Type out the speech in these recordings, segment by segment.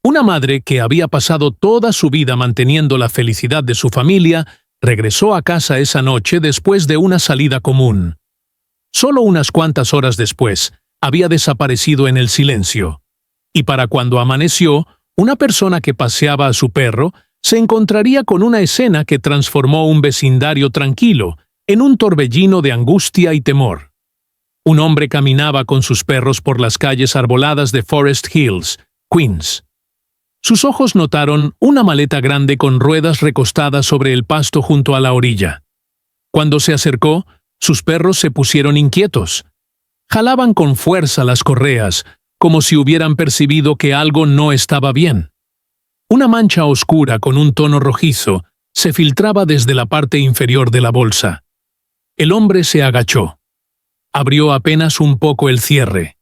Una madre que había pasado toda su vida manteniendo la felicidad de su familia, regresó a casa esa noche después de una salida común. Solo unas cuantas horas después, había desaparecido en el silencio. Y para cuando amaneció, una persona que paseaba a su perro se encontraría con una escena que transformó un vecindario tranquilo en un torbellino de angustia y temor. Un hombre caminaba con sus perros por las calles arboladas de Forest Hills, Queens. Sus ojos notaron una maleta grande con ruedas recostadas sobre el pasto junto a la orilla. Cuando se acercó, sus perros se pusieron inquietos. Jalaban con fuerza las correas, como si hubieran percibido que algo no estaba bien. Una mancha oscura con un tono rojizo se filtraba desde la parte inferior de la bolsa. El hombre se agachó. Abrió apenas un poco el cierre,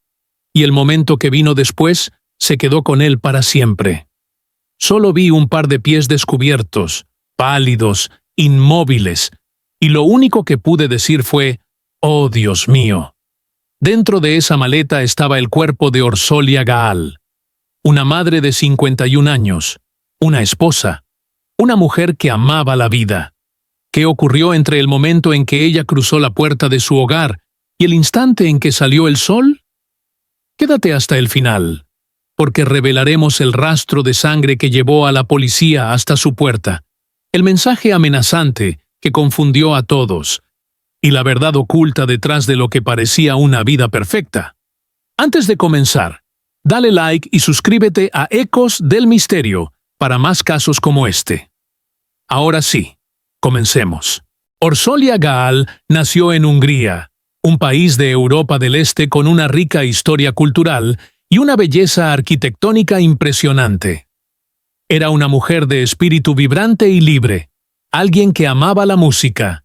y el momento que vino después se quedó con él para siempre. Solo vi un par de pies descubiertos, pálidos, inmóviles, y lo único que pude decir fue, «Oh, Dios mío». Dentro de esa maleta estaba el cuerpo de Orsolia Gaal, una madre de 51 años, una esposa, una mujer que amaba la vida. ¿Qué ocurrió entre el momento en que ella cruzó la puerta de su hogar y el instante en que salió el sol? Quédate hasta el final, porque revelaremos el rastro de sangre que llevó a la policía hasta su puerta, el mensaje amenazante que confundió a todos, y la verdad oculta detrás de lo que parecía una vida perfecta. Antes de comenzar, dale like y suscríbete a Ecos del Misterio para más casos como este. Ahora sí, comencemos. Orsolia Gaal nació en Hungría, un país de Europa del Este con una rica historia cultural y una belleza arquitectónica impresionante. Era una mujer de espíritu vibrante y libre, alguien que amaba la música,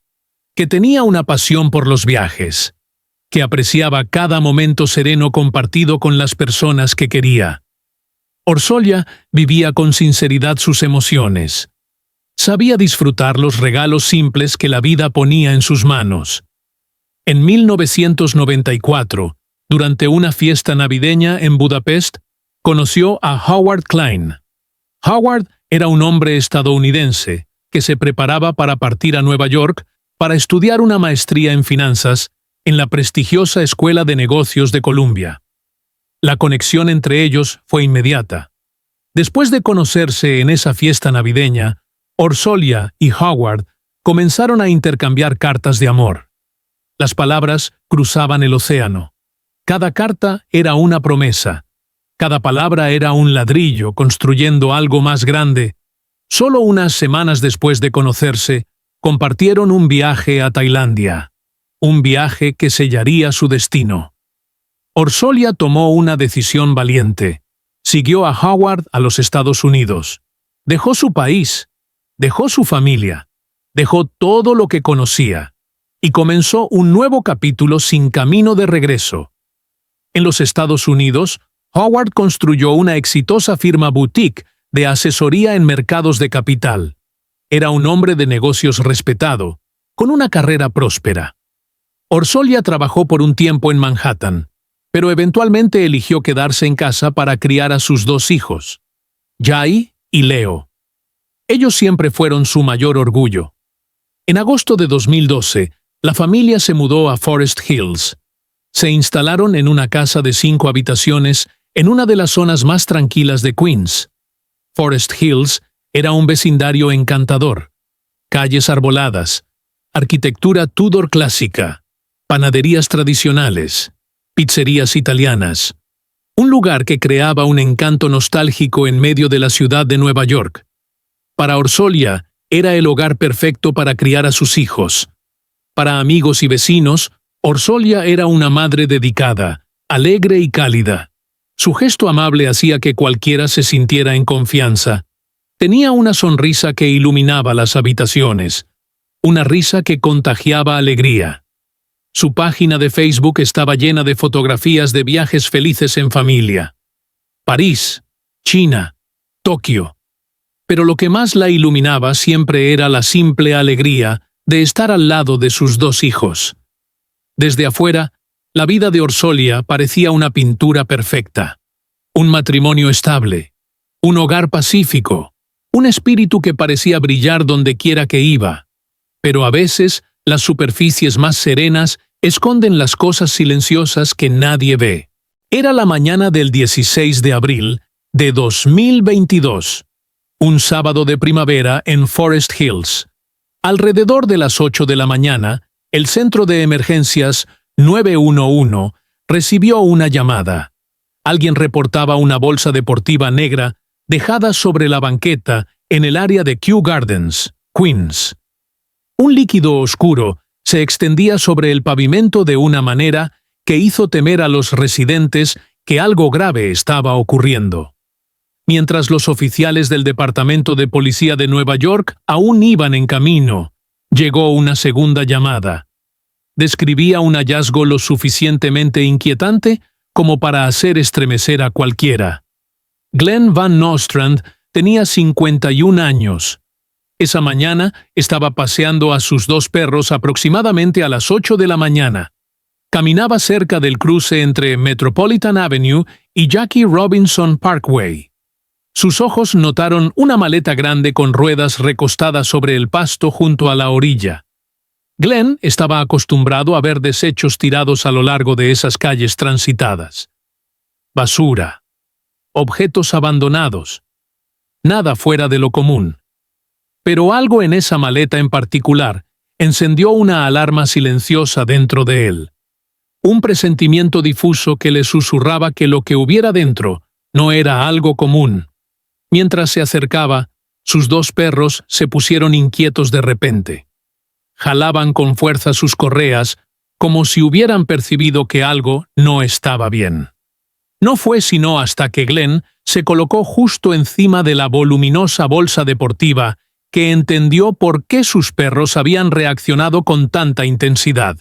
que tenía una pasión por los viajes, que apreciaba cada momento sereno compartido con las personas que quería. Orsolia vivía con sinceridad sus emociones. Sabía disfrutar los regalos simples que la vida ponía en sus manos. En 1994, durante una fiesta navideña en Budapest, conoció a Howard Klein. Howard era un hombre estadounidense que se preparaba para partir a Nueva York para estudiar una maestría en finanzas en la prestigiosa Escuela de Negocios de Columbia. La conexión entre ellos fue inmediata. Después de conocerse en esa fiesta navideña, Orsolia y Howard comenzaron a intercambiar cartas de amor. Las palabras cruzaban el océano. Cada carta era una promesa. Cada palabra era un ladrillo construyendo algo más grande. Solo unas semanas después de conocerse, compartieron un viaje a Tailandia, un viaje que sellaría su destino. Orsolia tomó una decisión valiente. Siguió a Howard a los Estados Unidos. Dejó su país, dejó su familia, dejó todo lo que conocía, y comenzó un nuevo capítulo sin camino de regreso. En los Estados Unidos, Howard construyó una exitosa firma boutique de asesoría en mercados de capital. Era un hombre de negocios respetado, con una carrera próspera. Orsolia trabajó por un tiempo en Manhattan, pero eventualmente eligió quedarse en casa para criar a sus dos hijos, Jai y Leo. Ellos siempre fueron su mayor orgullo. En agosto de 2012, la familia se mudó a Forest Hills. Se instalaron en una casa de 5 habitaciones en una de las zonas más tranquilas de Queens. Forest Hills era un vecindario encantador. Calles arboladas, arquitectura Tudor clásica, panaderías tradicionales, pizzerías italianas. Un lugar que creaba un encanto nostálgico en medio de la ciudad de Nueva York. Para Orsolia, era el hogar perfecto para criar a sus hijos. Para amigos y vecinos, Orsolia era una madre dedicada, alegre y cálida. Su gesto amable hacía que cualquiera se sintiera en confianza. Tenía una sonrisa que iluminaba las habitaciones, una risa que contagiaba alegría. Su página de Facebook estaba llena de fotografías de viajes felices en familia. París, China, Tokio. Pero lo que más la iluminaba siempre era la simple alegría de estar al lado de sus dos hijos. Desde afuera, la vida de Orsolia parecía una pintura perfecta. Un matrimonio estable, Un hogar pacífico, un espíritu que parecía brillar donde quiera que iba. Pero a veces, las superficies más serenas esconden las cosas silenciosas que nadie ve. Era la mañana del 16 de abril de 2022, un sábado de primavera en Forest Hills. Alrededor de las 8 de la mañana, el centro de emergencias 911 recibió una llamada. Alguien reportaba una bolsa deportiva negra dejada sobre la banqueta en el área de Kew Gardens, Queens. Un líquido oscuro se extendía sobre el pavimento de una manera que hizo temer a los residentes que algo grave estaba ocurriendo. Mientras los oficiales del Departamento de Policía de Nueva York aún iban en camino, llegó una segunda llamada. Describía un hallazgo lo suficientemente inquietante como para hacer estremecer a cualquiera. Glenn Van Nostrand tenía 51 años. Esa mañana estaba paseando a sus dos perros aproximadamente a las 8 de la mañana. Caminaba cerca del cruce entre Metropolitan Avenue y Jackie Robinson Parkway. Sus ojos notaron una maleta grande con ruedas recostada sobre el pasto junto a la orilla. Glenn estaba acostumbrado a ver desechos tirados a lo largo de esas calles transitadas. Basura. Objetos abandonados. Nada fuera de lo común. Pero algo en esa maleta en particular encendió una alarma silenciosa dentro de él. Un presentimiento difuso que le susurraba que lo que hubiera dentro no era algo común. Mientras se acercaba, sus dos perros se pusieron inquietos de repente. Jalaban con fuerza sus correas, como si hubieran percibido que algo no estaba bien. No fue sino hasta que Glenn se colocó justo encima de la voluminosa bolsa deportiva que entendió por qué sus perros habían reaccionado con tanta intensidad.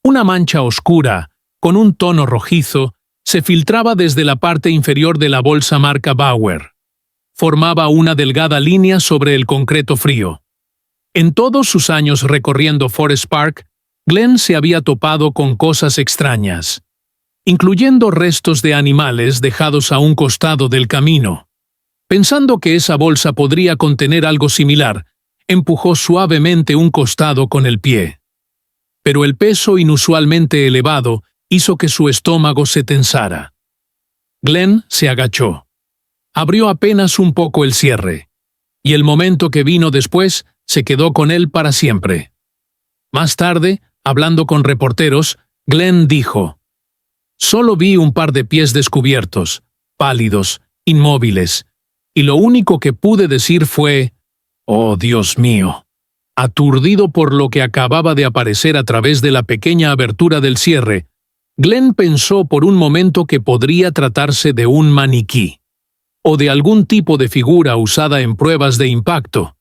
Una mancha oscura, con un tono rojizo, se filtraba desde la parte inferior de la bolsa marca Bauer. Formaba una delgada línea sobre el concreto frío. En todos sus años recorriendo Forest Park, Glenn se había topado con cosas extrañas, incluyendo restos de animales dejados a un costado del camino. Pensando que esa bolsa podría contener algo similar, empujó suavemente un costado con el pie. Pero el peso inusualmente elevado hizo que su estómago se tensara. Glenn se agachó. Abrió apenas un poco el cierre, y el momento que vino después se quedó con él para siempre. Más tarde, hablando con reporteros, Glenn dijo: «Solo vi un par de pies descubiertos, pálidos, inmóviles, y lo único que pude decir fue: ¡oh, Dios mío!». Aturdido por lo que acababa de aparecer a través de la pequeña abertura del cierre, Glenn pensó por un momento que podría tratarse de un maniquí, o de algún tipo de figura usada en pruebas de impacto,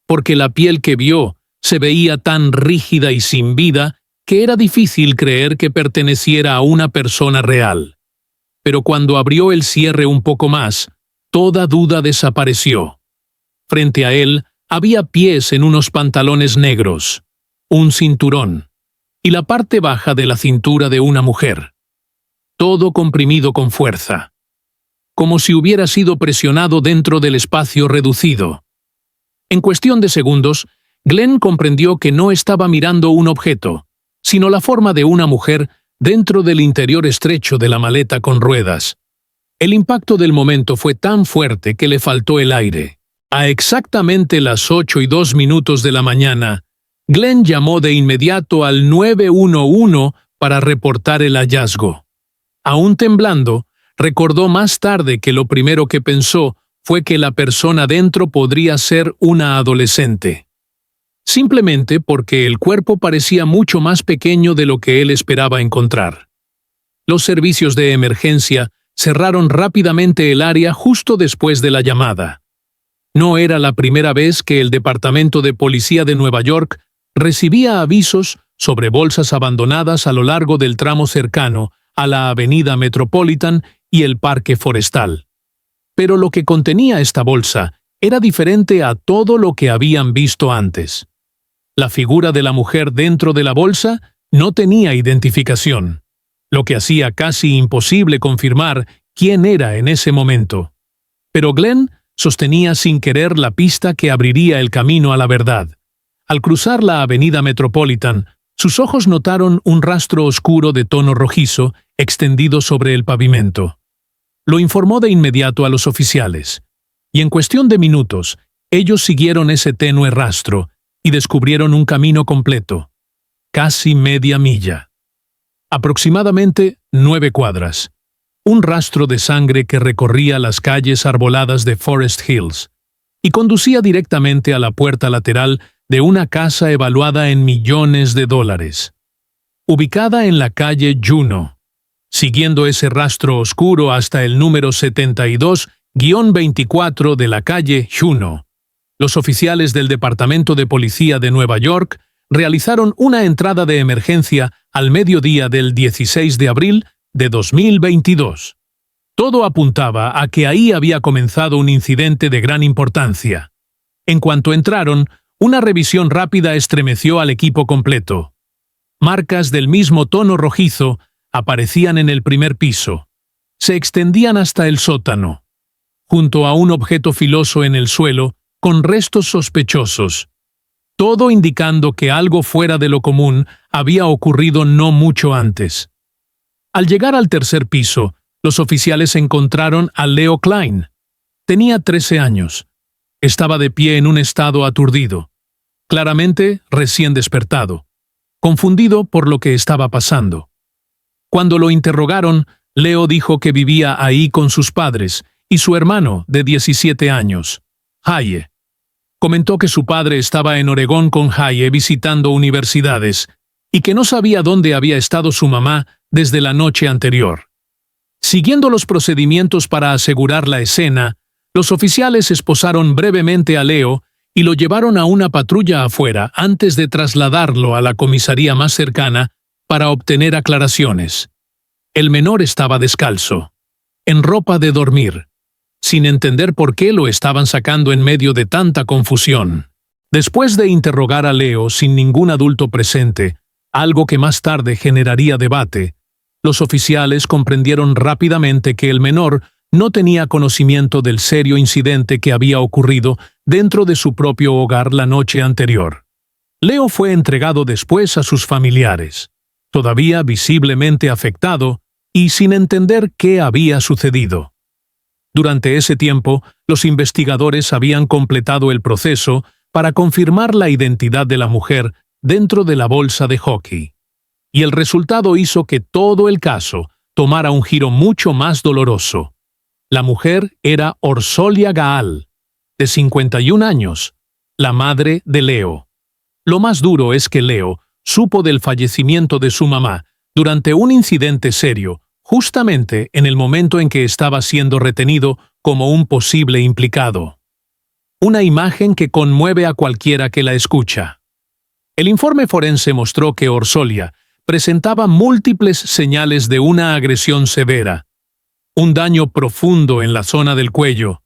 porque la piel que vio se veía tan rígida y sin vida que era difícil creer que perteneciera a una persona real. Pero cuando abrió el cierre un poco más, toda duda desapareció. Frente a él había pies en unos pantalones negros, un cinturón, y la parte baja de la cintura de una mujer. Todo comprimido con fuerza, como si hubiera sido presionado dentro del espacio reducido. En cuestión de segundos, Glenn comprendió que no estaba mirando un objeto, sino la forma de una mujer dentro del interior estrecho de la maleta con ruedas. El impacto del momento fue tan fuerte que le faltó el aire. A exactamente las 8:02 de la mañana, Glenn llamó de inmediato al 911 para reportar el hallazgo. Aún temblando, recordó más tarde que lo primero que pensó fue que la persona dentro podría ser una adolescente. Simplemente porque el cuerpo parecía mucho más pequeño de lo que él esperaba encontrar. Los servicios de emergencia cerraron rápidamente el área justo después de la llamada. No era la primera vez que el Departamento de Policía de Nueva York recibía avisos sobre bolsas abandonadas a lo largo del tramo cercano a la Avenida Metropolitan y el Parque Forestal. Pero lo que contenía esta bolsa era diferente a todo lo que habían visto antes. La figura de la mujer dentro de la bolsa no tenía identificación, lo que hacía casi imposible confirmar quién era en ese momento. Pero Glenn sostenía sin querer la pista que abriría el camino a la verdad. Al cruzar la avenida Metropolitan, sus ojos notaron un rastro oscuro de tono rojizo extendido sobre el pavimento. Lo informó de inmediato a los oficiales, y en cuestión de minutos, ellos siguieron ese tenue rastro y descubrieron un camino completo, casi media milla. Aproximadamente 9 cuadras. Un rastro de sangre que recorría las calles arboladas de Forest Hills y conducía directamente a la puerta lateral de una casa evaluada en millones de dólares. Ubicada en la calle Juno, siguiendo ese rastro oscuro hasta el número 72-24 de la calle Juno, los oficiales del Departamento de Policía de Nueva York realizaron una entrada de emergencia al mediodía del 16 de abril de 2022. Todo apuntaba a que ahí había comenzado un incidente de gran importancia. En cuanto entraron, una revisión rápida estremeció al equipo completo. Marcas del mismo tono rojizo aparecían en el primer piso. Se extendían hasta el sótano, junto a un objeto filoso en el suelo, con restos sospechosos. Todo indicando que algo fuera de lo común había ocurrido no mucho antes. Al llegar al tercer piso, los oficiales encontraron a Leo Klein. Tenía 13 años. Estaba de pie en un estado aturdido, claramente recién despertado, confundido por lo que estaba pasando. Cuando lo interrogaron, Leo dijo que vivía ahí con sus padres y su hermano de 17 años, Haye. Comentó que su padre estaba en Oregón con Haye visitando universidades y que no sabía dónde había estado su mamá desde la noche anterior. Siguiendo los procedimientos para asegurar la escena, los oficiales esposaron brevemente a Leo y lo llevaron a una patrulla afuera antes de trasladarlo a la comisaría más cercana para obtener aclaraciones. El menor estaba descalzo, en ropa de dormir, sin entender por qué lo estaban sacando en medio de tanta confusión. Después de interrogar a Leo sin ningún adulto presente, algo que más tarde generaría debate, los oficiales comprendieron rápidamente que el menor no tenía conocimiento del serio incidente que había ocurrido dentro de su propio hogar la noche anterior. Leo fue entregado después a sus familiares, todavía visiblemente afectado y sin entender qué había sucedido. Durante ese tiempo, los investigadores habían completado el proceso para confirmar la identidad de la mujer dentro de la bolsa de hockey. Y el resultado hizo que todo el caso tomara un giro mucho más doloroso. La mujer era Orsolia Gaal, de 51 años, la madre de Leo. Lo más duro es que Leo supo del fallecimiento de su mamá durante un incidente serio, justamente en el momento en que estaba siendo retenido como un posible implicado. Una imagen que conmueve a cualquiera que la escucha. El informe forense mostró que Orsolia presentaba múltiples señales de una agresión severa, un daño profundo en la zona del cuello,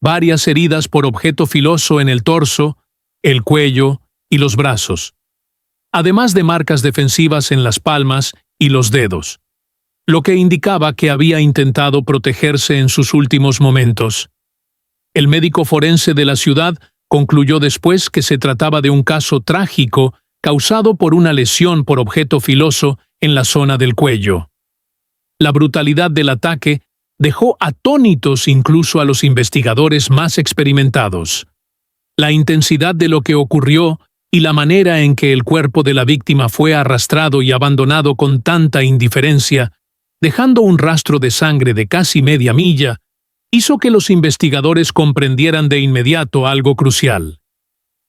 varias heridas por objeto filoso en el torso, el cuello y los brazos, además de marcas defensivas en las palmas y los dedos, lo que indicaba que había intentado protegerse en sus últimos momentos. El médico forense de la ciudad concluyó después que se trataba de un caso trágico causado por una lesión por objeto filoso en la zona del cuello. La brutalidad del ataque dejó atónitos incluso a los investigadores más experimentados. La intensidad de lo que ocurrió y la manera en que el cuerpo de la víctima fue arrastrado y abandonado con tanta indiferencia, dejando un rastro de sangre de casi media milla, hizo que los investigadores comprendieran de inmediato algo crucial.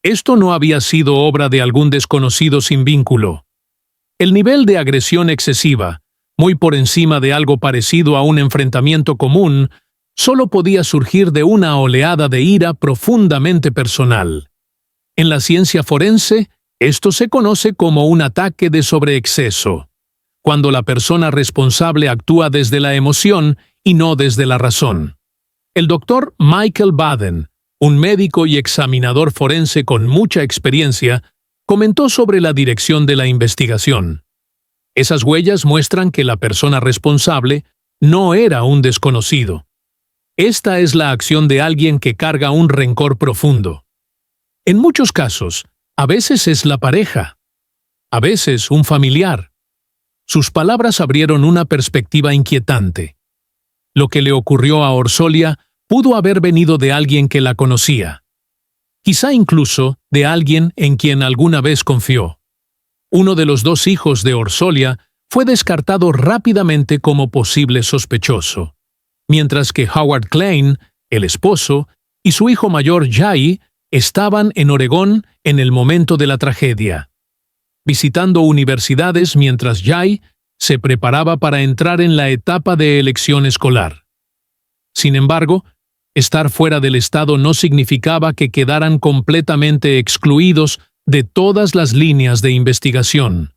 Esto no había sido obra de algún desconocido sin vínculo. El nivel de agresión excesiva, muy por encima de algo parecido a un enfrentamiento común, solo podía surgir de una oleada de ira profundamente personal. En la ciencia forense, esto se conoce como un ataque de sobreexceso, cuando la persona responsable actúa desde la emoción y no desde la razón. El doctor Michael Baden, un médico y examinador forense con mucha experiencia, comentó sobre la dirección de la investigación. Esas huellas muestran que la persona responsable no era un desconocido. Esta es la acción de alguien que carga un rencor profundo. En muchos casos, a veces es la pareja, a veces un familiar. Sus palabras abrieron una perspectiva inquietante. Lo que le ocurrió a Orsolya pudo haber venido de alguien que la conocía. Quizá incluso de alguien en quien alguna vez confió. Uno de los dos hijos de Orsolya fue descartado rápidamente como posible sospechoso, mientras que Howard Klein, el esposo, y su hijo mayor Jay estaban en Oregón en el momento de la tragedia, visitando universidades mientras Jay se preparaba para entrar en la etapa de elección escolar. Sin embargo, estar fuera del estado no significaba que quedaran completamente excluidos de todas las líneas de investigación.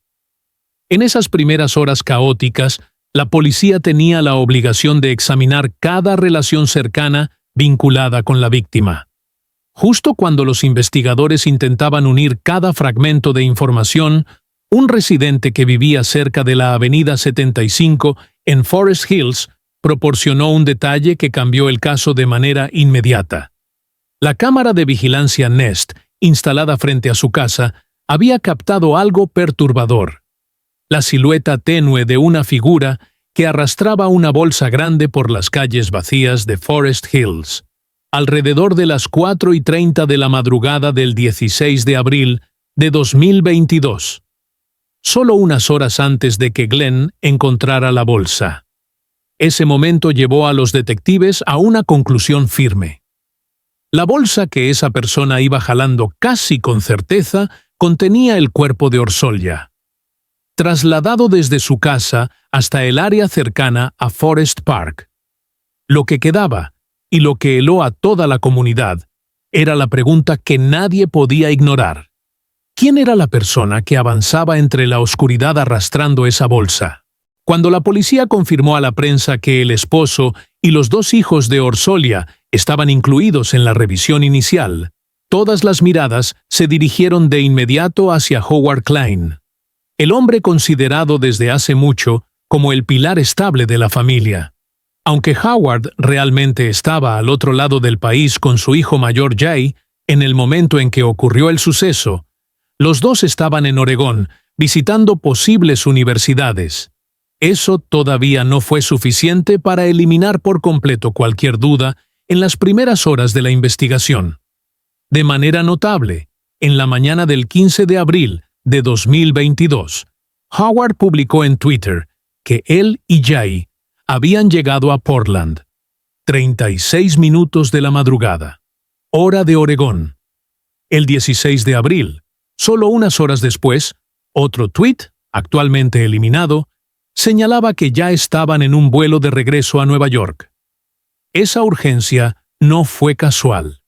En esas primeras horas caóticas, la policía tenía la obligación de examinar cada relación cercana vinculada con la víctima. Justo cuando los investigadores intentaban unir cada fragmento de información, un residente que vivía cerca de la Avenida 75 en Forest Hills proporcionó un detalle que cambió el caso de manera inmediata. La cámara de vigilancia Nest, instalada frente a su casa, había captado algo perturbador: la silueta tenue de una figura que arrastraba una bolsa grande por las calles vacías de Forest Hills, alrededor de las 4:30 de la madrugada del 16 de abril de 2022, solo unas horas antes de que Glenn encontrara la bolsa. Ese momento llevó a los detectives a una conclusión firme. La bolsa que esa persona iba jalando casi con certeza contenía el cuerpo de Orsolya, trasladado desde su casa hasta el área cercana a Forest Park. Lo que quedaba, y lo que heló a toda la comunidad, era la pregunta que nadie podía ignorar. ¿Quién era la persona que avanzaba entre la oscuridad arrastrando esa bolsa? Cuando la policía confirmó a la prensa que el esposo y los dos hijos de Orsolya estaban incluidos en la revisión inicial, todas las miradas se dirigieron de inmediato hacia Howard Klein, el hombre considerado desde hace mucho como el pilar estable de la familia. Aunque Howard realmente estaba al otro lado del país con su hijo mayor Jay, en el momento en que ocurrió el suceso, los dos estaban en Oregón visitando posibles universidades. Eso todavía no fue suficiente para eliminar por completo cualquier duda en las primeras horas de la investigación. De manera notable, en la mañana del 15 de abril de 2022, Howard publicó en Twitter que él y Jay habían llegado a Portland, 36 minutos de la madrugada, hora de Oregón. El 16 de abril, solo unas horas después, otro tuit, actualmente eliminado, señalaba que ya estaban en un vuelo de regreso a Nueva York. Esa urgencia no fue casual.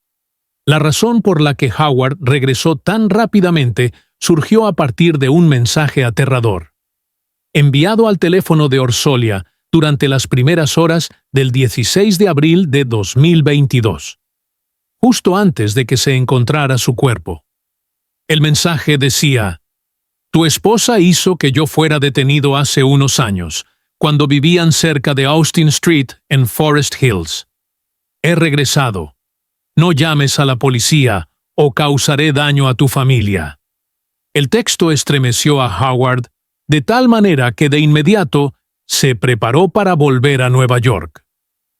La razón por la que Howard regresó tan rápidamente surgió a partir de un mensaje aterrador, enviado al teléfono de Orsolya durante las primeras horas del 16 de abril de 2022, justo antes de que se encontrara su cuerpo. El mensaje decía: «Tu esposa hizo que yo fuera detenido hace unos años, cuando vivían cerca de Austin Street en Forest Hills. He regresado. No llames a la policía o causaré daño a tu familia». El texto estremeció a Howard de tal manera que de inmediato se preparó para volver a Nueva York.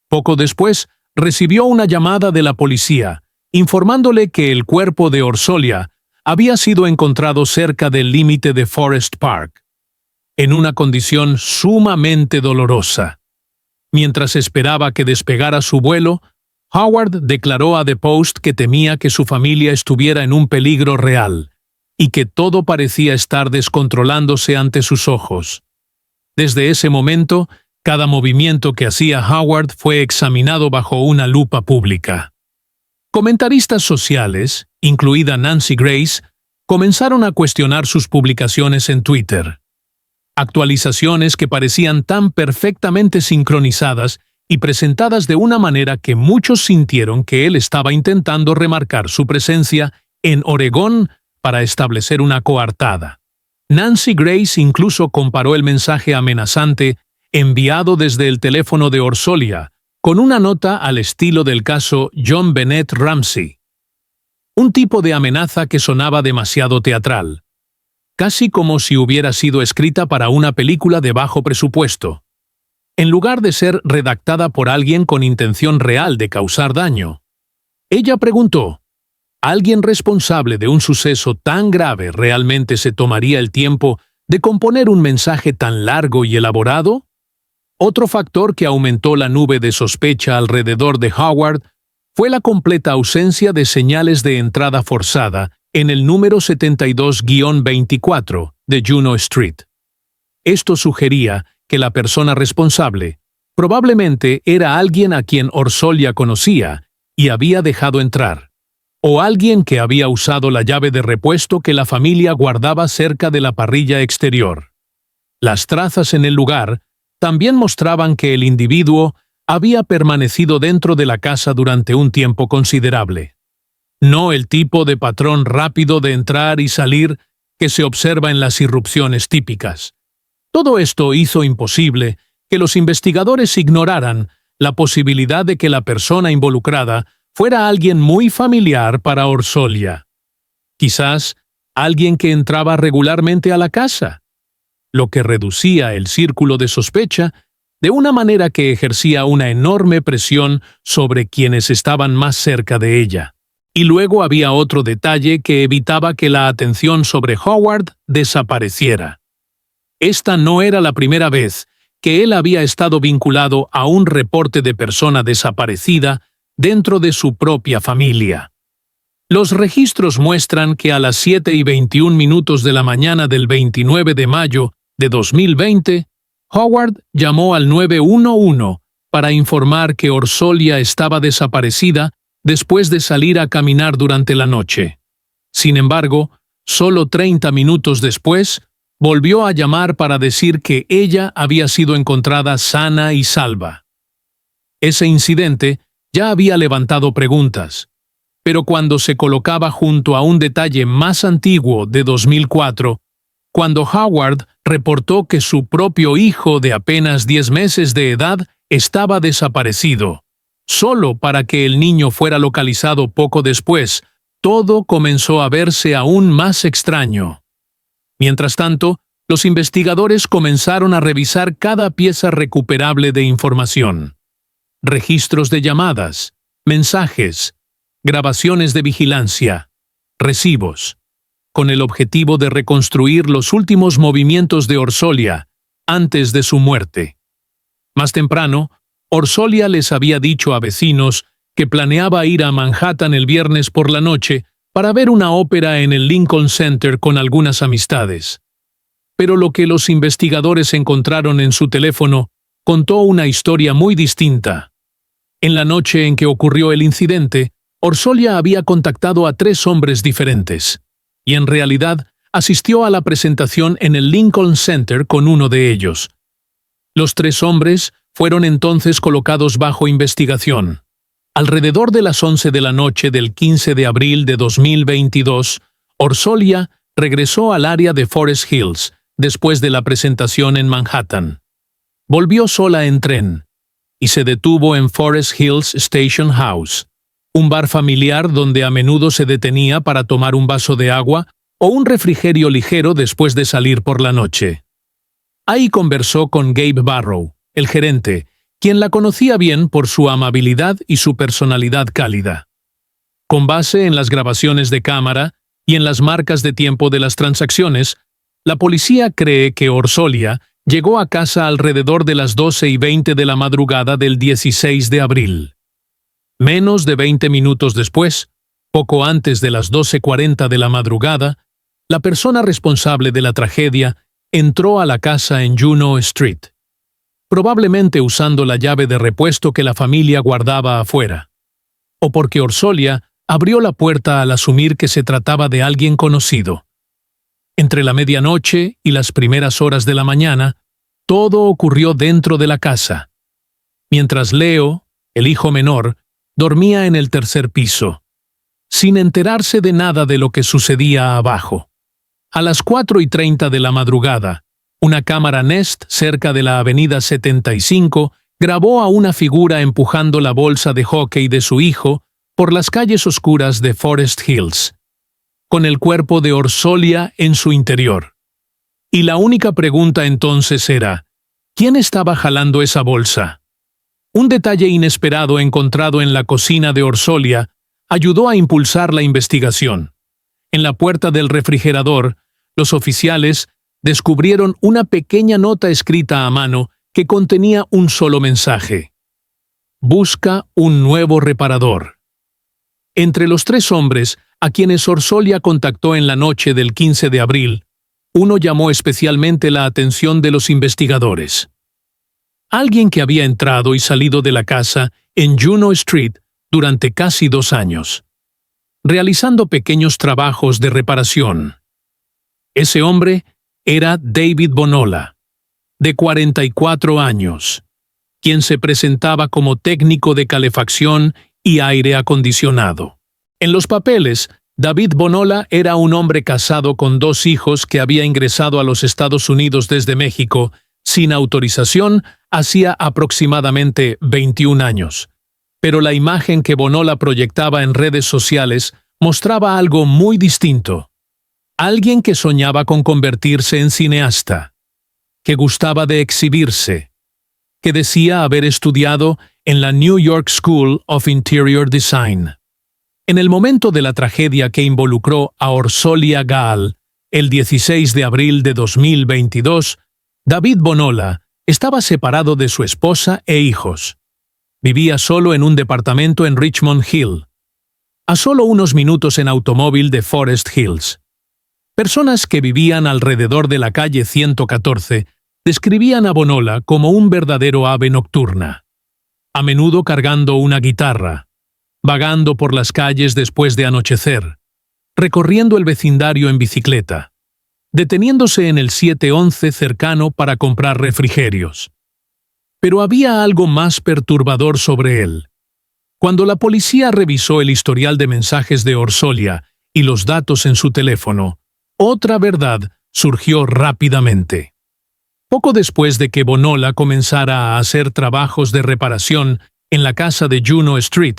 Poco después, recibió una llamada de la policía, informándole que el cuerpo de Orsolya había sido encontrado cerca del límite de Forest Park, en una condición sumamente dolorosa. Mientras esperaba que despegara su vuelo, Howard declaró a The Post que temía que su familia estuviera en un peligro real y que todo parecía estar descontrolándose ante sus ojos. Desde ese momento, cada movimiento que hacía Howard fue examinado bajo una lupa pública. Comentaristas sociales, incluida Nancy Grace, comenzaron a cuestionar sus publicaciones en Twitter. Actualizaciones que parecían tan perfectamente sincronizadas y presentadas de una manera que muchos sintieron que él estaba intentando remarcar su presencia en Oregón para establecer una coartada. Nancy Grace incluso comparó el mensaje amenazante enviado desde el teléfono de Orsolya con una nota al estilo del caso John Bennett Ramsey. Un tipo de amenaza que sonaba demasiado teatral, casi como si hubiera sido escrita para una película de bajo presupuesto, en lugar de ser redactada por alguien con intención real de causar daño. Ella preguntó, ¿alguien responsable de un suceso tan grave realmente se tomaría el tiempo de componer un mensaje tan largo y elaborado? Otro factor que aumentó la nube de sospecha alrededor de Howard fue la completa ausencia de señales de entrada forzada en el número 72-24 de Juno Street. Esto sugería que la persona responsable probablemente era alguien a quien Orsolya conocía y había dejado entrar, o alguien que había usado la llave de repuesto que la familia guardaba cerca de la parrilla exterior. Las trazas en el lugar también mostraban que el individuo había permanecido dentro de la casa durante un tiempo considerable. No el tipo de patrón rápido de entrar y salir que se observa en las irrupciones típicas. Todo esto hizo imposible que los investigadores ignoraran la posibilidad de que la persona involucrada fuera alguien muy familiar para Orsolya. Quizás alguien que entraba regularmente a la casa, lo que reducía el círculo de sospecha de una manera que ejercía una enorme presión sobre quienes estaban más cerca de ella. Y luego había otro detalle que evitaba que la atención sobre Howard desapareciera. Esta no era la primera vez que él había estado vinculado a un reporte de persona desaparecida dentro de su propia familia. Los registros muestran que a las 7:21 de la mañana del 29 de mayo de 2020, Howard llamó al 911 para informar que Orsolya estaba desaparecida después de salir a caminar durante la noche. Sin embargo, solo 30 minutos después, volvió a llamar para decir que ella había sido encontrada sana y salva. Ese incidente ya había levantado preguntas, pero cuando se colocaba junto a un detalle más antiguo de 2004, cuando Howard reportó que su propio hijo de apenas 10 meses de edad estaba desaparecido, solo para que el niño fuera localizado poco después, todo comenzó a verse aún más extraño. Mientras tanto, los investigadores comenzaron a revisar cada pieza recuperable de información. Registros de llamadas, mensajes, grabaciones de vigilancia, recibos, con el objetivo de reconstruir los últimos movimientos de Orsolya antes de su muerte. Más temprano, Orsolya les había dicho a vecinos que planeaba ir a Manhattan el viernes por la noche para ver una ópera en el Lincoln Center con algunas amistades. Pero lo que los investigadores encontraron en su teléfono contó una historia muy distinta. En la noche en que ocurrió el incidente, Orsolya había contactado a 3 hombres diferentes, y en realidad asistió a la presentación en el Lincoln Center con uno de ellos. Los 3 hombres fueron entonces colocados bajo investigación. Alrededor de las 11 de la noche del 15 de abril de 2022, Orsolya regresó al área de Forest Hills después de la presentación en Manhattan. Volvió sola en tren y se detuvo en Forest Hills Station House, un bar familiar donde a menudo se detenía para tomar un vaso de agua o un refrigerio ligero después de salir por la noche. Ahí conversó con Gabe Barrow, el gerente, quien la conocía bien por su amabilidad y su personalidad cálida. Con base en las grabaciones de cámara y en las marcas de tiempo de las transacciones, la policía cree que Orsolya llegó a casa alrededor de las 12:20 de la madrugada del 16 de abril. Menos de 20 minutos después, poco antes de las 12:40 de la madrugada, la persona responsable de la tragedia entró a la casa en Juno Street, probablemente usando la llave de repuesto que la familia guardaba afuera, o porque Orsolya abrió la puerta al asumir que se trataba de alguien conocido. Entre la medianoche y las primeras horas de la mañana, todo ocurrió dentro de la casa, mientras Leo, el hijo menor, dormía en el tercer piso, sin enterarse de nada de lo que sucedía abajo. A las 4:30 de la madrugada, una cámara Nest cerca de la avenida 75 grabó a una figura empujando la bolsa de hockey de su hijo por las calles oscuras de Forest Hills, con el cuerpo de Orsolya en su interior. Y la única pregunta entonces era, ¿quién estaba jalando esa bolsa? Un detalle inesperado encontrado en la cocina de Orsolya ayudó a impulsar la investigación. En la puerta del refrigerador, los oficiales descubrieron una pequeña nota escrita a mano que contenía un solo mensaje: busca un nuevo reparador. Entre los 3 hombres a quienes Orsolya contactó en la noche del 15 de abril, uno llamó especialmente la atención de los investigadores. Alguien que había entrado y salido de la casa en Juno Street durante casi 2 años, realizando pequeños trabajos de reparación. Ese hombre era David Bonola, de 44 años, quien se presentaba como técnico de calefacción y aire acondicionado. En los papeles, David Bonola era un hombre casado con 2 hijos que había ingresado a los Estados Unidos desde México sin autorización hacía aproximadamente 21 años. Pero la imagen que Bonola proyectaba en redes sociales mostraba algo muy distinto. Alguien que soñaba con convertirse en cineasta, que gustaba de exhibirse, que decía haber estudiado en la New York School of Interior Design. En el momento de la tragedia que involucró a Orsolya Gaal, el 16 de abril de 2022, David Bonola estaba separado de su esposa e hijos. Vivía solo en un departamento en Richmond Hill, a solo unos minutos en automóvil de Forest Hills. Personas que vivían alrededor de la calle 114 describían a Bonola como un verdadero ave nocturna, a menudo cargando una guitarra, vagando por las calles después de anochecer, recorriendo el vecindario en bicicleta, deteniéndose en el 711 cercano para comprar refrigerios. Pero había algo más perturbador sobre él. Cuando la policía revisó el historial de mensajes de Orsolya y los datos en su teléfono, otra verdad surgió rápidamente. Poco después de que Bonola comenzara a hacer trabajos de reparación en la casa de Juno Street,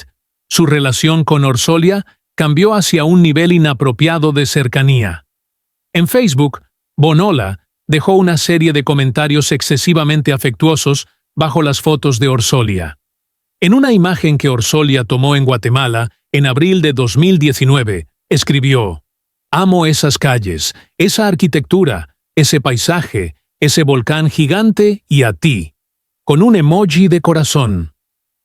su relación con Orsolya cambió hacia un nivel inapropiado de cercanía. En Facebook, Bonola dejó una serie de comentarios excesivamente afectuosos bajo las fotos de Orsolya. En una imagen que Orsolya tomó en Guatemala en abril de 2019, escribió: «Amo esas calles, esa arquitectura, ese paisaje, ese volcán gigante y a ti», con un emoji de corazón.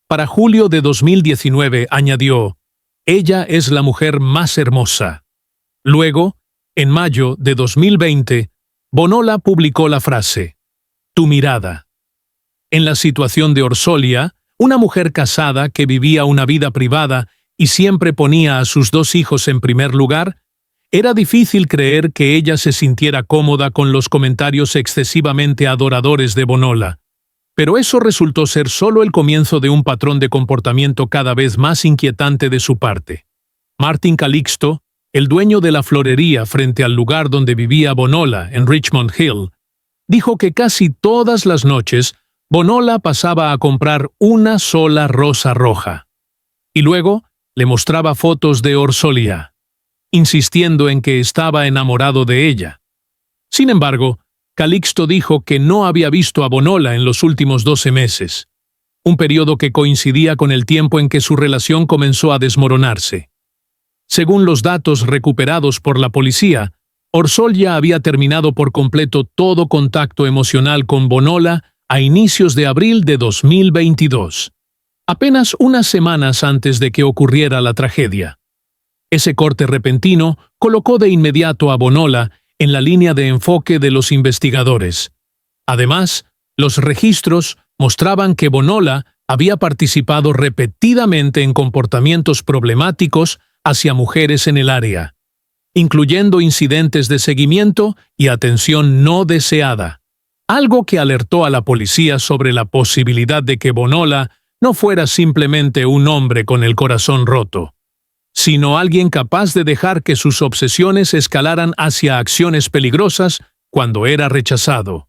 Para julio de 2019 añadió: «Ella es la mujer más hermosa». Luego, en mayo de 2020, Bonola publicó la frase: «Tu mirada». En la situación de Orsolya, una mujer casada que vivía una vida privada y siempre ponía a sus 2 hijos en primer lugar, era difícil creer que ella se sintiera cómoda con los comentarios excesivamente adoradores de Bonola. Pero eso resultó ser solo el comienzo de un patrón de comportamiento cada vez más inquietante de su parte. Martin Calixto, el dueño de la florería frente al lugar donde vivía Bonola en Richmond Hill, dijo que casi todas las noches Bonola pasaba a comprar una sola rosa roja. Y luego le mostraba fotos de Orsolya, insistiendo en que estaba enamorado de ella. Sin embargo, Calixto dijo que no había visto a Bonola en los últimos 12 meses, un periodo que coincidía con el tiempo en que su relación comenzó a desmoronarse. Según los datos recuperados por la policía, Orsolya había terminado por completo todo contacto emocional con Bonola a inicios de abril de 2022, apenas unas semanas antes de que ocurriera la tragedia. Ese corte repentino colocó de inmediato a Bonola en la línea de enfoque de los investigadores. Además, los registros mostraban que Bonola había participado repetidamente en comportamientos problemáticos hacia mujeres en el área, incluyendo incidentes de seguimiento y atención no deseada, algo que alertó a la policía sobre la posibilidad de que Bonola no fuera simplemente un hombre con el corazón roto, sino alguien capaz de dejar que sus obsesiones escalaran hacia acciones peligrosas cuando era rechazado.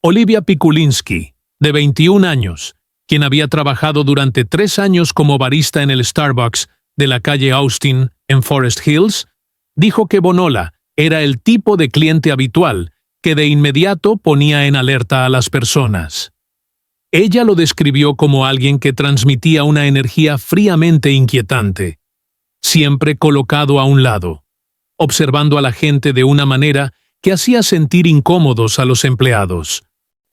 Olivia Pikulinski, de 21 años, quien había trabajado durante 3 años como barista en el Starbucks de la calle Austin, en Forest Hills, dijo que Bonola era el tipo de cliente habitual que de inmediato ponía en alerta a las personas. Ella lo describió como alguien que transmitía una energía fríamente inquietante, siempre colocado a un lado, observando a la gente de una manera que hacía sentir incómodos a los empleados.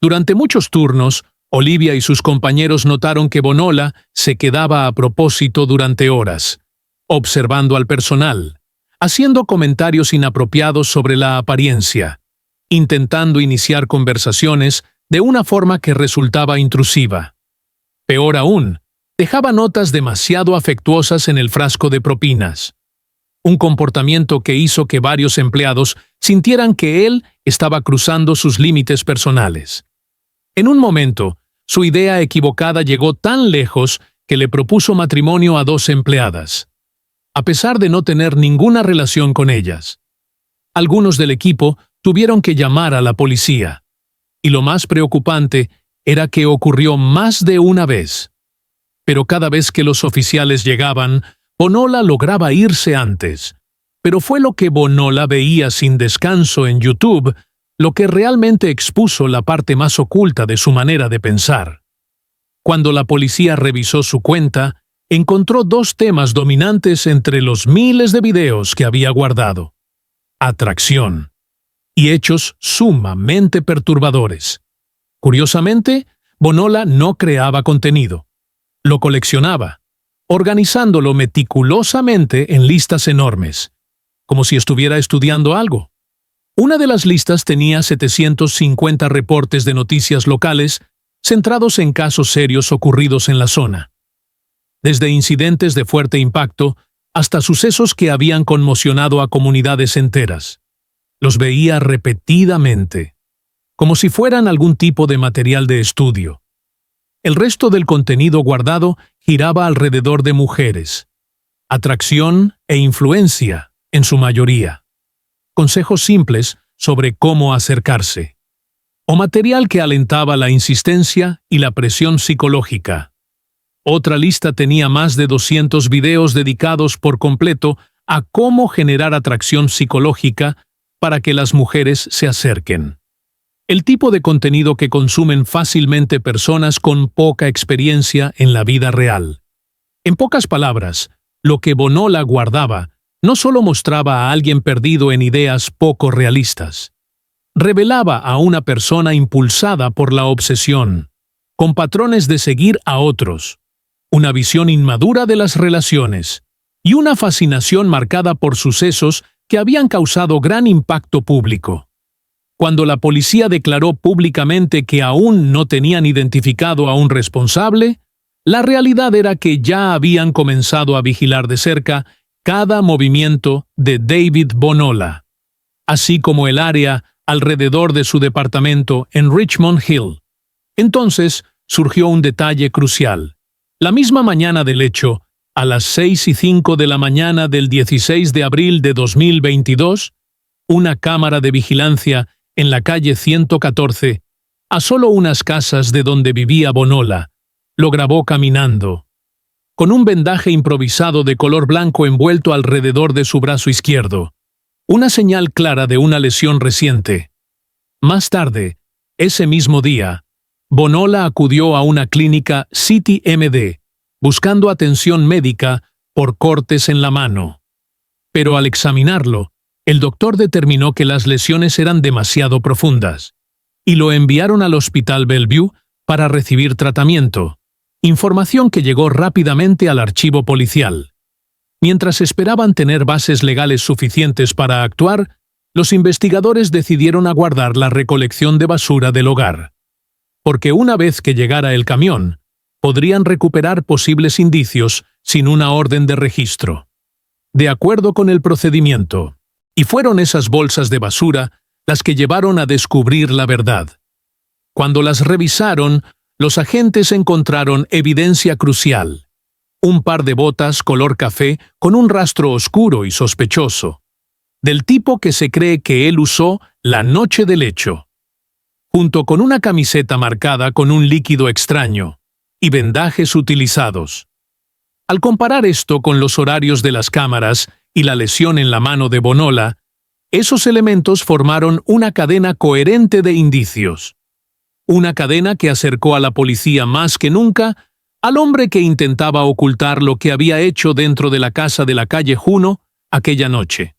Durante muchos turnos, Olivia y sus compañeros notaron que Bonola se quedaba a propósito durante horas, observando al personal, haciendo comentarios inapropiados sobre la apariencia, intentando iniciar conversaciones de una forma que resultaba intrusiva. Peor aún, dejaba notas demasiado afectuosas en el frasco de propinas. Un comportamiento que hizo que varios empleados sintieran que él estaba cruzando sus límites personales. En un momento, su idea equivocada llegó tan lejos que le propuso matrimonio a 2 empleadas, a pesar de no tener ninguna relación con ellas. Algunos del equipo tuvieron que llamar a la policía, y lo más preocupante era que ocurrió más de una vez. Pero cada vez que los oficiales llegaban, Bonola lograba irse antes. Pero fue lo que Bonola veía sin descanso en YouTube lo que realmente expuso la parte más oculta de su manera de pensar. Cuando la policía revisó su cuenta, encontró 2 temas dominantes entre los miles de videos que había guardado: atracción y hechos sumamente perturbadores. Curiosamente, Bonola no creaba contenido. Lo coleccionaba, organizándolo meticulosamente en listas enormes, como si estuviera estudiando algo. Una de las listas tenía 750 reportes de noticias locales centrados en casos serios ocurridos en la zona. Desde incidentes de fuerte impacto hasta sucesos que habían conmocionado a comunidades enteras. Los veía repetidamente, como si fueran algún tipo de material de estudio. El resto del contenido guardado giraba alrededor de mujeres, atracción e influencia, en su mayoría. Consejos simples sobre cómo acercarse, o material que alentaba la insistencia y la presión psicológica. Otra lista tenía más de 200 videos dedicados por completo a cómo generar atracción psicológica para que las mujeres se acerquen. El tipo de contenido que consumen fácilmente personas con poca experiencia en la vida real. En pocas palabras, lo que Bonola guardaba no solo mostraba a alguien perdido en ideas poco realistas. Revelaba a una persona impulsada por la obsesión, con patrones de seguir a otros, una visión inmadura de las relaciones y una fascinación marcada por sucesos que habían causado gran impacto público. Cuando la policía declaró públicamente que aún no tenían identificado a un responsable, la realidad era que ya habían comenzado a vigilar de cerca cada movimiento de David Bonola, así como el área alrededor de su departamento en Richmond Hill. Entonces surgió un detalle crucial. La misma mañana del hecho, a las 6:05 de la mañana del 16 de abril de 2022, una cámara de vigilancia en la calle 114, a solo unas casas de donde vivía Bonola, lo grabó caminando, con un vendaje improvisado de color blanco envuelto alrededor de su brazo izquierdo, una señal clara de una lesión reciente. Más tarde, ese mismo día, Bonola acudió a una clínica City MD, buscando atención médica por cortes en la mano. Pero al examinarlo, el doctor determinó que las lesiones eran demasiado profundas, y lo enviaron al Hospital Bellevue para recibir tratamiento, información que llegó rápidamente al archivo policial. Mientras esperaban tener bases legales suficientes para actuar, los investigadores decidieron aguardar la recolección de basura del hogar. Porque una vez que llegara el camión, podrían recuperar posibles indicios sin una orden de registro. De acuerdo con el procedimiento. Y fueron esas bolsas de basura las que llevaron a descubrir la verdad. Cuando las revisaron, los agentes encontraron evidencia crucial: un par de botas color café con un rastro oscuro y sospechoso, del tipo que se cree que él usó la noche del hecho, junto con una camiseta marcada con un líquido extraño, y vendajes utilizados. Al comparar esto con los horarios de las cámaras y la lesión en la mano de Bonola, esos elementos formaron una cadena coherente de indicios. Una cadena que acercó a la policía más que nunca al hombre que intentaba ocultar lo que había hecho dentro de la casa de la calle Juno aquella noche.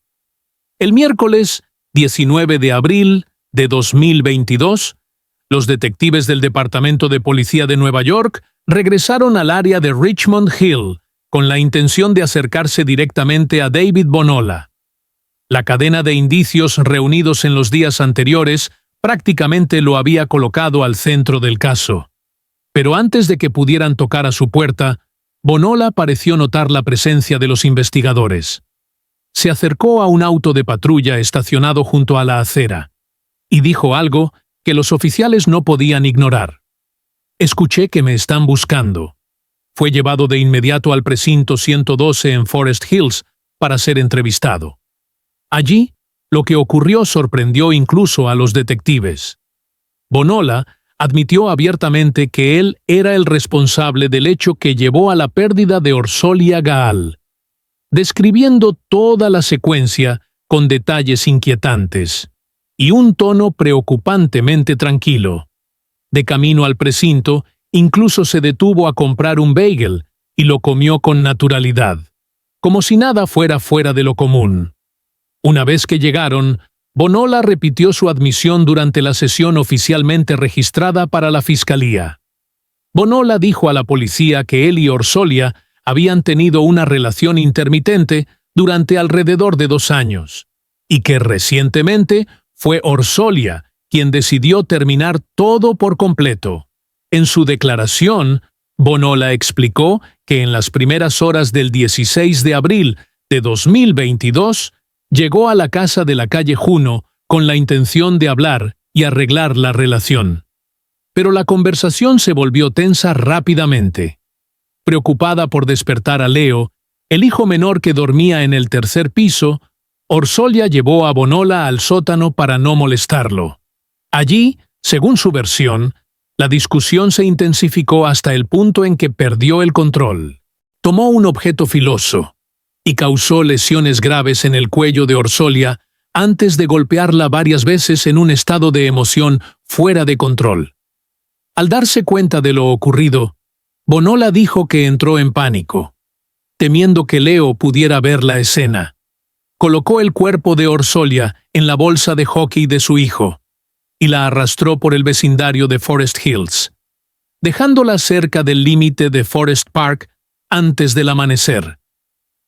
El miércoles 19 de abril de 2022, los detectives del Departamento de Policía de Nueva York regresaron al área de Richmond Hill con la intención de acercarse directamente a David Bonola. La cadena de indicios reunidos en los días anteriores prácticamente lo había colocado al centro del caso. Pero antes de que pudieran tocar a su puerta, Bonola pareció notar la presencia de los investigadores. Se acercó a un auto de patrulla estacionado junto a la acera y dijo algo que los oficiales no podían ignorar. «Escuché que me están buscando». Fue llevado de inmediato al precinto 112 en Forest Hills para ser entrevistado. Allí, lo que ocurrió sorprendió incluso a los detectives. Bonola admitió abiertamente que él era el responsable del hecho que llevó a la pérdida de Orsolya Gaal, describiendo toda la secuencia con detalles inquietantes y un tono preocupantemente tranquilo. De camino al precinto, incluso se detuvo a comprar un bagel y lo comió con naturalidad, como si nada fuera fuera de lo común. Una vez que llegaron, Bonola repitió su admisión durante la sesión oficialmente registrada para la fiscalía. Bonola dijo a la policía que él y Orsolya habían tenido una relación intermitente durante alrededor de 2 años, y que recientemente fue Orsolya quien decidió terminar todo por completo. En su declaración, Bonola explicó que en las primeras horas del 16 de abril de 2022 llegó a la casa de la calle Juno con la intención de hablar y arreglar la relación. Pero la conversación se volvió tensa rápidamente. Preocupada por despertar a Leo, el hijo menor que dormía en el tercer piso, Orsolya llevó a Bonola al sótano para no molestarlo. Allí, según su versión, la discusión se intensificó hasta el punto en que perdió el control. Tomó un objeto filoso y causó lesiones graves en el cuello de Orsolya antes de golpearla varias veces en un estado de emoción fuera de control. Al darse cuenta de lo ocurrido, Bonola dijo que entró en pánico, temiendo que Leo pudiera ver la escena. Colocó el cuerpo de Orsolya en la bolsa de hockey de su hijo y la arrastró por el vecindario de Forest Hills, dejándola cerca del límite de Forest Park antes del amanecer.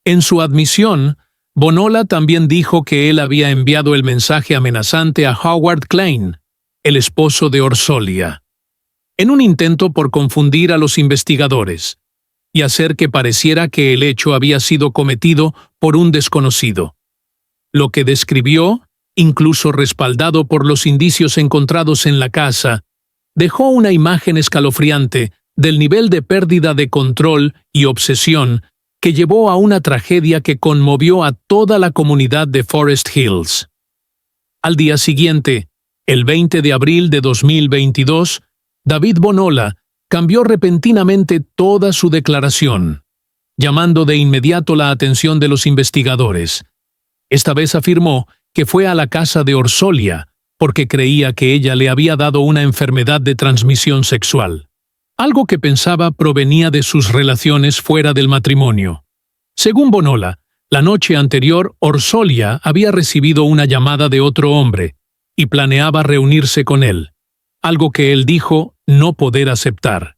En su admisión, Bonola también dijo que él había enviado el mensaje amenazante a Howard Klein, el esposo de Orsolya, en un intento por confundir a los investigadores y hacer que pareciera que el hecho había sido cometido por un desconocido. Lo que describió, incluso respaldado por los indicios encontrados en la casa, dejó una imagen escalofriante del nivel de pérdida de control y obsesión que llevó a una tragedia que conmovió a toda la comunidad de Forest Hills. Al día siguiente, el 20 de abril de 2022, David Bonola cambió repentinamente toda su declaración, llamando de inmediato la atención de los investigadores. Esta vez afirmó que fue a la casa de Orsolya porque creía que ella le había dado una enfermedad de transmisión sexual, algo que pensaba provenía de sus relaciones fuera del matrimonio. Según Bonola, la noche anterior Orsolya había recibido una llamada de otro hombre y planeaba reunirse con él, algo que él dijo no poder aceptar.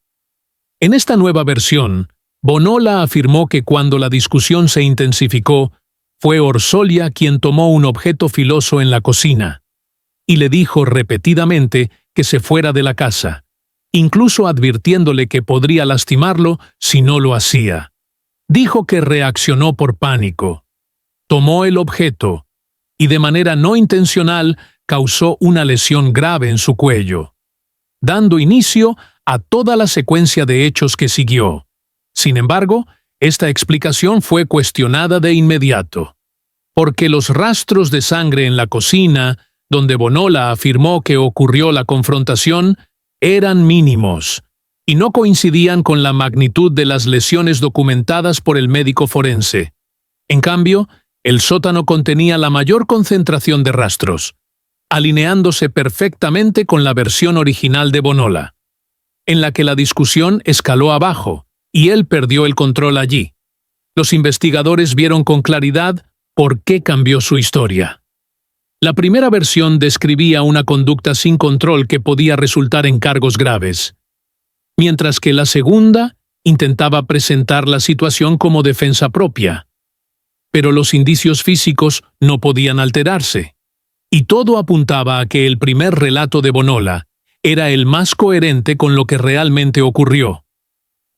En esta nueva versión, Bonola afirmó que cuando la discusión se intensificó, fue Orsolya quien tomó un objeto filoso en la cocina y le dijo repetidamente que se fuera de la casa, incluso advirtiéndole que podría lastimarlo si no lo hacía. Dijo que reaccionó por pánico. Tomó el objeto y de manera no intencional causó una lesión grave en su cuello, dando inicio a toda la secuencia de hechos que siguió. Sin embargo, esta explicación fue cuestionada de inmediato, porque los rastros de sangre en la cocina, donde Bonola afirmó que ocurrió la confrontación, eran mínimos, y no coincidían con la magnitud de las lesiones documentadas por el médico forense. En cambio, el sótano contenía la mayor concentración de rastros, alineándose perfectamente con la versión original de Bonola, en la que la discusión escaló abajo, y él perdió el control allí. Los investigadores vieron con claridad por qué cambió su historia. La primera versión describía una conducta sin control que podía resultar en cargos graves, mientras que la segunda intentaba presentar la situación como defensa propia. Pero los indicios físicos no podían alterarse, y todo apuntaba a que el primer relato de Bonola era el más coherente con lo que realmente ocurrió.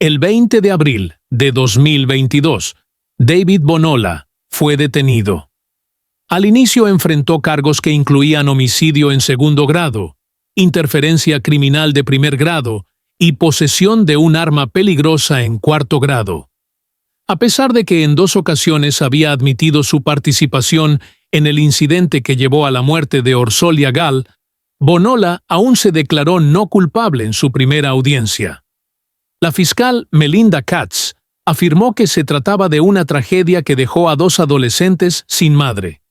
El 20 de abril de 2022, David Bonola fue detenido. Al inicio enfrentó cargos que incluían homicidio en segundo grado, interferencia criminal de primer grado y posesión de un arma peligrosa en cuarto grado. A pesar de que en 2 ocasiones había admitido su participación en el incidente que llevó a la muerte de Orsolya Gal, Bonola aún se declaró no culpable en su primera audiencia. La fiscal Melinda Katz afirmó que se trataba de una tragedia que dejó a 2 adolescentes sin madre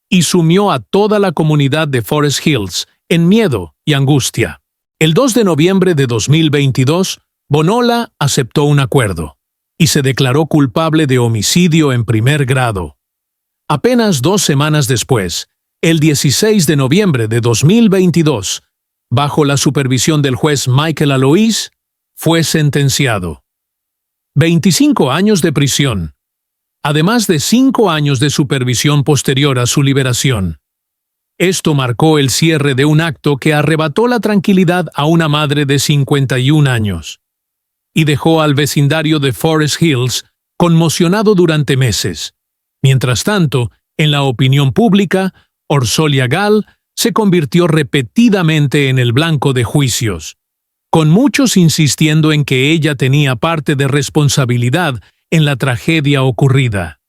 y sumió a toda la comunidad de Forest Hills en miedo y angustia. El 2 de noviembre de 2022, Bonola aceptó un acuerdo y se declaró culpable de homicidio en primer grado. Apenas 2 semanas después, el 16 de noviembre de 2022, bajo la supervisión del juez Michael Alois, fue sentenciado. 25 años de prisión, además de 5 años de supervisión posterior a su liberación. Esto marcó el cierre de un acto que arrebató la tranquilidad a una madre de 51 años y dejó al vecindario de Forest Hills conmocionado durante meses. Mientras tanto, en la opinión pública, Orsolya Gal se convirtió repetidamente en el blanco de juicios, con muchos insistiendo en que ella tenía parte de responsabilidad en la tragedia ocurrida,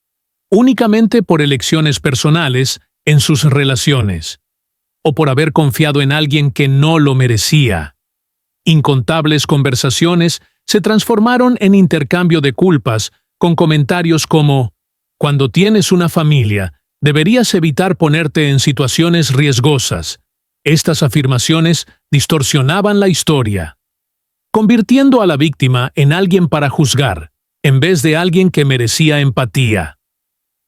únicamente por elecciones personales en sus relaciones, o por haber confiado en alguien que no lo merecía. Incontables conversaciones se transformaron en intercambio de culpas, con comentarios como: «Cuando tienes una familia, deberías evitar ponerte en situaciones riesgosas». Estas afirmaciones distorsionaban la historia, convirtiendo a la víctima en alguien para juzgar, en vez de alguien que merecía empatía.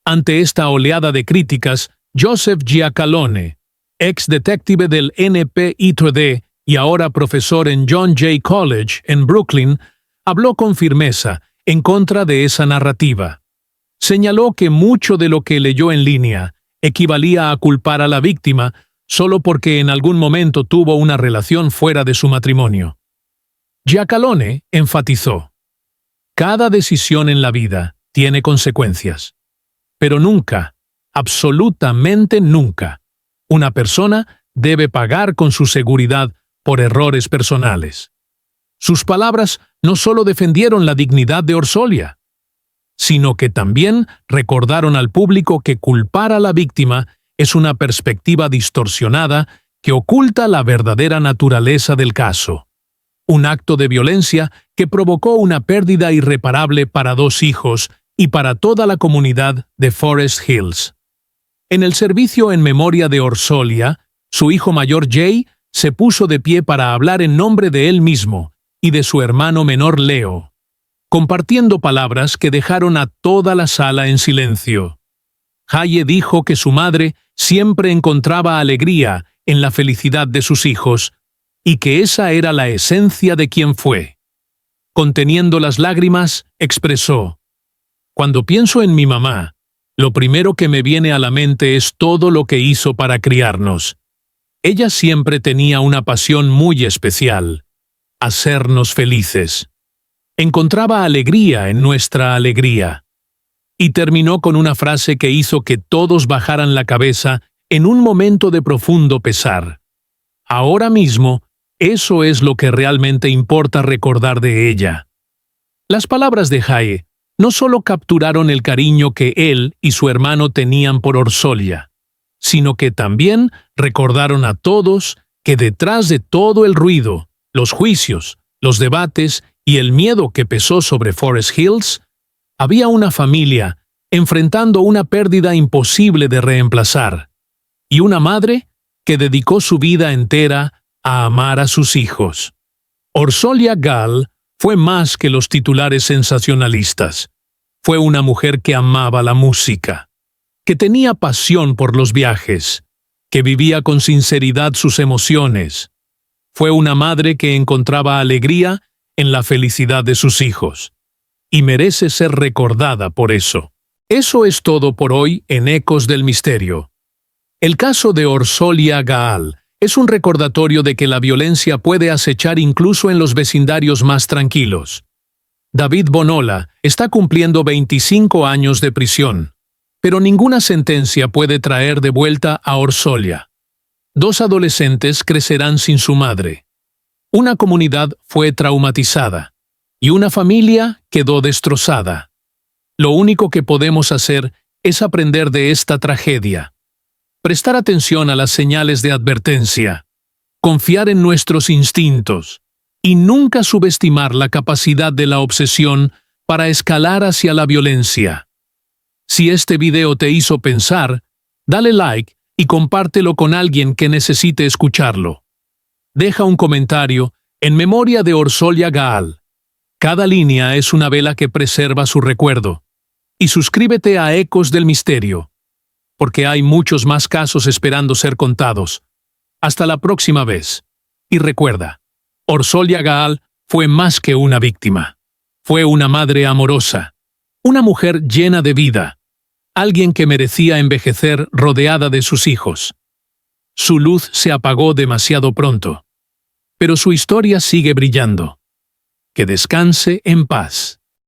Ante esta oleada de críticas, Joseph Giacalone, ex detective del NPITD y ahora profesor en John Jay College en Brooklyn, habló con firmeza en contra de esa narrativa. Señaló que mucho de lo que leyó en línea equivalía a culpar a la víctima solo porque en algún momento tuvo una relación fuera de su matrimonio. Giacalone enfatizó: «Cada decisión en la vida tiene consecuencias, pero nunca, absolutamente nunca, una persona debe pagar con su seguridad por errores personales». Sus palabras no solo defendieron la dignidad de Orsolya, sino que también recordaron al público que culpar a la víctima es una perspectiva distorsionada que oculta la verdadera naturaleza del caso. Un acto de violencia que provocó una pérdida irreparable para 2 hijos y para toda la comunidad de Forest Hills. En el servicio en memoria de Orsolya, su hijo mayor Jay se puso de pie para hablar en nombre de él mismo y de su hermano menor Leo, compartiendo palabras que dejaron a toda la sala en silencio. Haye dijo que su madre siempre encontraba alegría en la felicidad de sus hijos y que esa era la esencia de quien fue. Conteniendo las lágrimas, expresó: «Cuando pienso en mi mamá, lo primero que me viene a la mente es todo lo que hizo para criarnos. Ella siempre tenía una pasión muy especial: hacernos felices. Encontraba alegría en nuestra alegría». Y terminó con una frase que hizo que todos bajaran la cabeza en un momento de profundo pesar: «Ahora mismo, eso es lo que realmente importa recordar de ella». Las palabras de Haye no solo capturaron el cariño que él y su hermano tenían por Orsolya, sino que también recordaron a todos que detrás de todo el ruido, los juicios, los debates y el miedo que pesó sobre Forest Hills, había una familia enfrentando una pérdida imposible de reemplazar, y una madre que dedicó su vida entera a amar a sus hijos. Orsolya Gall fue más que los titulares sensacionalistas. Fue una mujer que amaba la música, que tenía pasión por los viajes, que vivía con sinceridad sus emociones. Fue una madre que encontraba alegría en la felicidad de sus hijos, y merece ser recordada por eso. Eso es todo por hoy en Ecos del Misterio. El caso de Orsolya Gall es un recordatorio de que la violencia puede acechar incluso en los vecindarios más tranquilos. David Bonola está cumpliendo 25 años de prisión, pero ninguna sentencia puede traer de vuelta a Orsolya. 2 adolescentes crecerán sin su madre. Una comunidad fue traumatizada y una familia quedó destrozada. Lo único que podemos hacer es aprender de esta tragedia, prestar atención a las señales de advertencia, confiar en nuestros instintos y nunca subestimar la capacidad de la obsesión para escalar hacia la violencia. Si este video te hizo pensar, dale like y compártelo con alguien que necesite escucharlo. Deja un comentario en memoria de Orsolya Gall. Cada línea es una vela que preserva su recuerdo. Y suscríbete a Ecos del Misterio, porque hay muchos más casos esperando ser contados. Hasta la próxima vez. Y recuerda, Orsolya Gall fue más que una víctima. Fue una madre amorosa, una mujer llena de vida, alguien que merecía envejecer rodeada de sus hijos. Su luz se apagó demasiado pronto, pero su historia sigue brillando. Que descanse en paz.